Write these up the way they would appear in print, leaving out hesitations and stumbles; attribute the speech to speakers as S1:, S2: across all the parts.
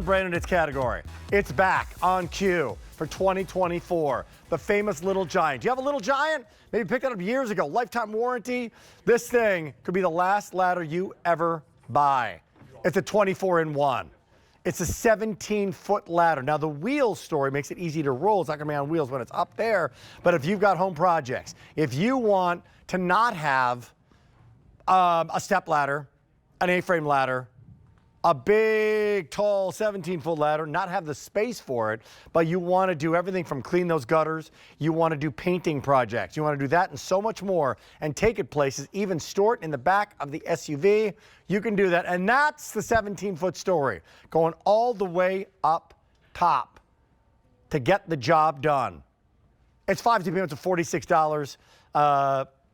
S1: Brand in its category. It's back on Q for 2024. The famous Little Giant. Do you have a Little Giant? Maybe picked it up years ago. Lifetime warranty. This thing could be the last ladder you ever buy. It's a 24-in-1. It's a 17-foot ladder. Now, the wheels story makes it easy to roll. It's not going to be on wheels when it's up there. But if you've got home projects, if you want to not have a step ladder, an A-frame ladder, a big, tall 17-foot ladder, not have the space for it, but you want to do everything from clean those gutters, you want to do painting projects, you want to do that and so much more and take it places, even store it in the back of the SUV, you can do that. And that's the 17-foot story, going all the way up top to get the job done. It's 5 payments of $46.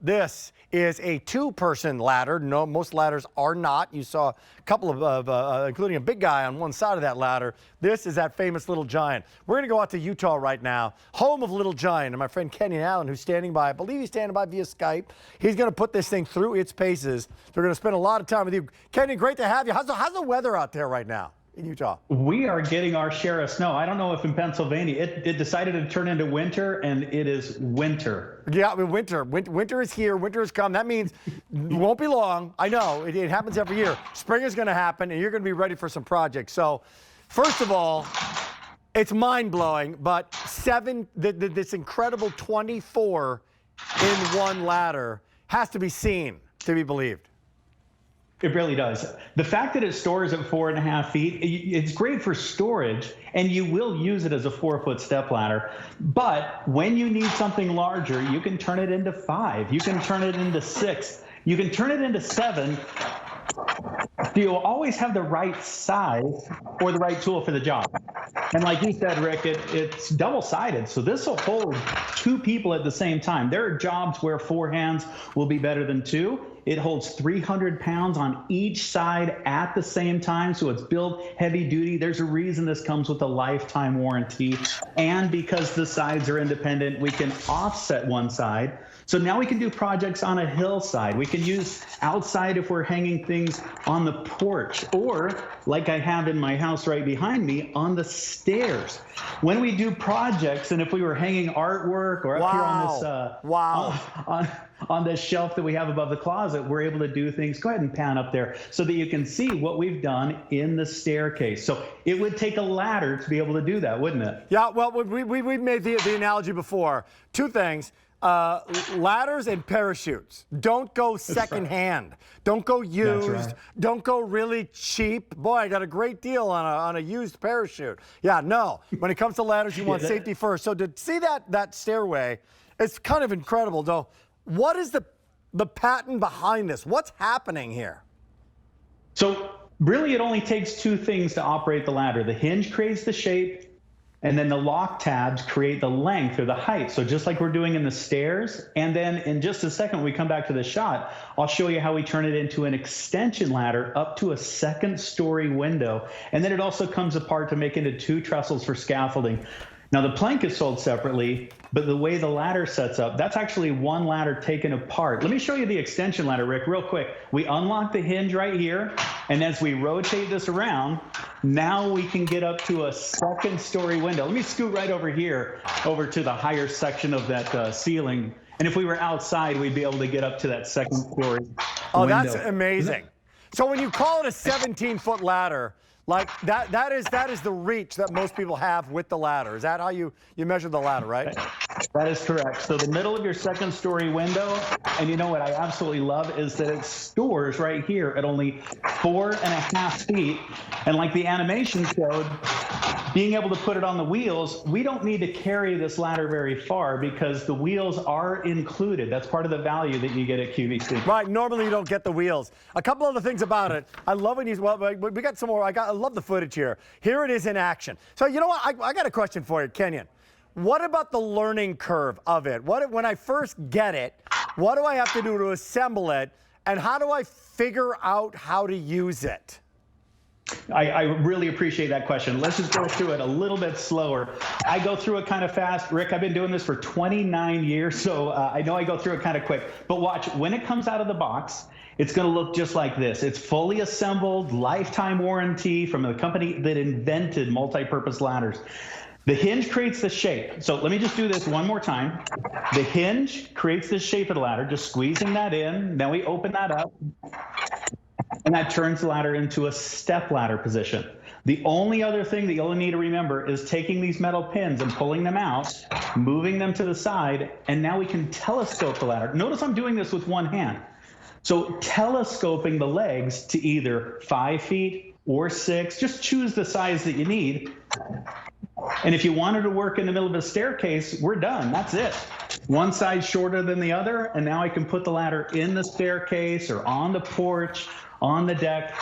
S1: This is a two-person ladder. No, most ladders are not. You saw a couple of, including a big guy on one side of that ladder. This is that famous Little Giant. We're going to go out to Utah right now, home of Little Giant, and my friend Kenyon Allen, who's standing by. I believe he's standing by via Skype. He's going to put this thing through its paces. We're going to spend a lot of time with you. Kenyon, great to have you. How's the weather out there right now in Utah?
S2: We are getting our share of snow. I don't know if in Pennsylvania it decided to turn into winter, and it is winter.
S1: Yeah, I mean, winter is here. Winter has come. That means it won't be long. I know it happens every year. Spring is going to happen, and you're going to be ready for some projects. So, first of all, it's mind-blowing, but this incredible 24-in-1 ladder has to be seen to be believed.
S2: It really does. The fact that it stores at 4.5 feet, it's great for storage, and you will use it as a 4-foot step ladder. But when you need something larger, you can turn it into 5. You can turn it into 6. You can turn it into 7. So you'll always have the right size or the right tool for the job. And like you said, Rick, it's double-sided. So this will hold 2 people at the same time. There are jobs where 4 hands will be better than 2. It holds 300 pounds on each side at the same time, so it's built heavy duty. There's a reason this comes with a lifetime warranty. And because the sides are independent, we can offset one side. So now we can do projects on a hillside. We can use outside if we're hanging things on the porch, or like I have in my house right behind me, on the stairs. When we do projects, and if we were hanging artwork or up here on this on this shelf that we have above the closet, we're able to do things. Go ahead and pan up there so that you can see what we've done in the staircase. So it would take a ladder to be able to do that, wouldn't it?
S1: Yeah, well, we've made the analogy before. 2 things. Ladders and parachutes. Don't go secondhand. Don't go used. Right. Don't go really cheap. Boy, I got a great deal on a used parachute. Yeah, no. When it comes to ladders, you want safety first. So to see that stairway, it's kind of incredible, though. What is the patent behind this? What's happening here?
S2: So really, it only takes 2 things to operate the ladder. The hinge creates the shape, and then the lock tabs create the length or the height. So just like we're doing in the stairs. And then in just a second, when we come back to the shot, I'll show you how we turn it into an extension ladder up to a 2nd-story window. And then it also comes apart to make into 2 trestles for scaffolding. Now, the plank is sold separately, but the way the ladder sets up, that's actually one ladder taken apart. Let me show you the extension ladder, Rick, real quick. We unlock the hinge right here, and as we rotate this around, now we can get up to a 2nd-story window. Let me scoot right over here, over to the higher section of that ceiling. And if we were outside, we'd be able to get up to that 2nd-story
S1: Oh,
S2: window.
S1: That's amazing. So when you call it a 17-foot ladder, like that is the reach that most people have with the ladder. Is that how you measure the ladder, right?
S2: That is correct. So the middle of your 2nd-story window, and you know what I absolutely love is that it stores right here at only 4.5 feet. And like the animation showed, being able to put it on the wheels, we don't need to carry this ladder very far because the wheels are included. That's part of the value that you get at QVC.
S1: Right. Normally you don't get the wheels. A couple other things about it. I love when we got some more. I love the footage here. Here it is in action. So you know what? I got a question for you, Kenyon. What about the learning curve of it? When I first get it, what do I have to do to assemble it? And how do I figure out how to use it?
S2: I really appreciate that question. Let's just go through it a little bit slower. I go through it kind of fast. Rick, I've been doing this for 29 years, so I know I go through it kind of quick. But watch, when it comes out of the box, it's going to look just like this. It's fully assembled, lifetime warranty from the company that invented multi-purpose ladders. The hinge creates the shape. So let me just do this one more time. The hinge creates the shape of the ladder, just squeezing that in. Then we open that up, and that turns the ladder into a step ladder position. The only other thing that you'll need to remember is taking these metal pins and pulling them out, moving them to the side, and now we can telescope the ladder. Notice I'm doing this with one hand. So telescoping the legs to either 5 feet or 6, just choose the size that you need. And if you wanted to work in the middle of a staircase, we're done. That's it. One side shorter than the other, and now I can put the ladder in the staircase or on the porch, on the deck.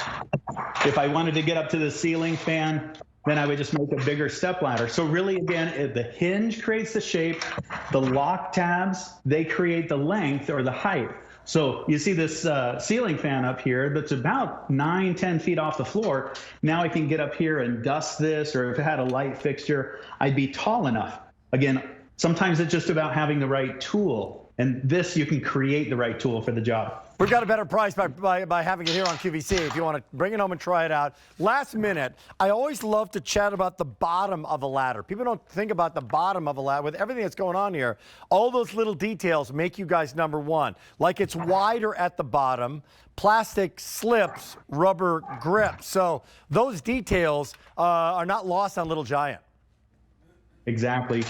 S2: If I wanted to get up to the ceiling fan, then I would just make a bigger step ladder. So really, again, the hinge creates the shape. The lock tabs, they create the length or the height. So you see this ceiling fan up here that's about 9-10 feet off the floor. Now I can get up here and dust this, or if it had a light fixture, I'd be tall enough. Again, sometimes it's just about having the right tool. And this, you can create the right tool for the job.
S1: We've got a better price by having it here on QVC if you want to bring it home and try it out. Last minute, I always love to chat about the bottom of a ladder. People don't think about the bottom of a ladder. With everything that's going on here, all those little details make you guys number one. Like it's wider at the bottom, plastic slips, rubber grips. So those details are not lost on Little Giant.
S2: Exactly.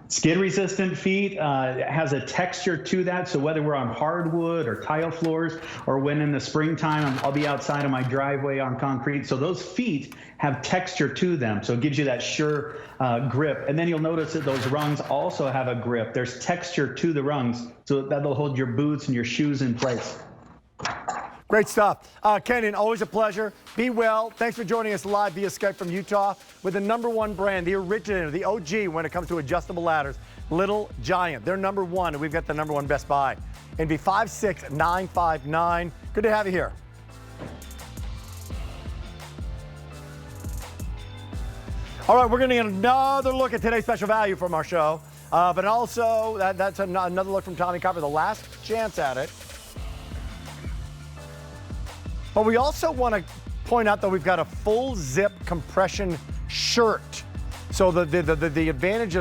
S2: Skid resistant feet has a texture to that. So whether we're on hardwood or tile floors, or when in the springtime, I'll be outside of my driveway on concrete. So those feet have texture to them. So it gives you that sure grip. And then you'll notice that those rungs also have a grip. There's texture to the rungs. So that'll hold your boots and your shoes in place.
S1: Great stuff. Kenyon, always a pleasure. Be well. Thanks for joining us live via Skype from Utah with the #1 brand, the originator, the OG when it comes to adjustable ladders, Little Giant. They're #1, and we've got the #1 Best Buy. NV56959. Good to have you here. All right, we're going to get another look at today's special value from our show. But also, that's another look from Tommy Copper, the last chance at it. But we also want to point out that we've got a full zip compression shirt. So the advantage of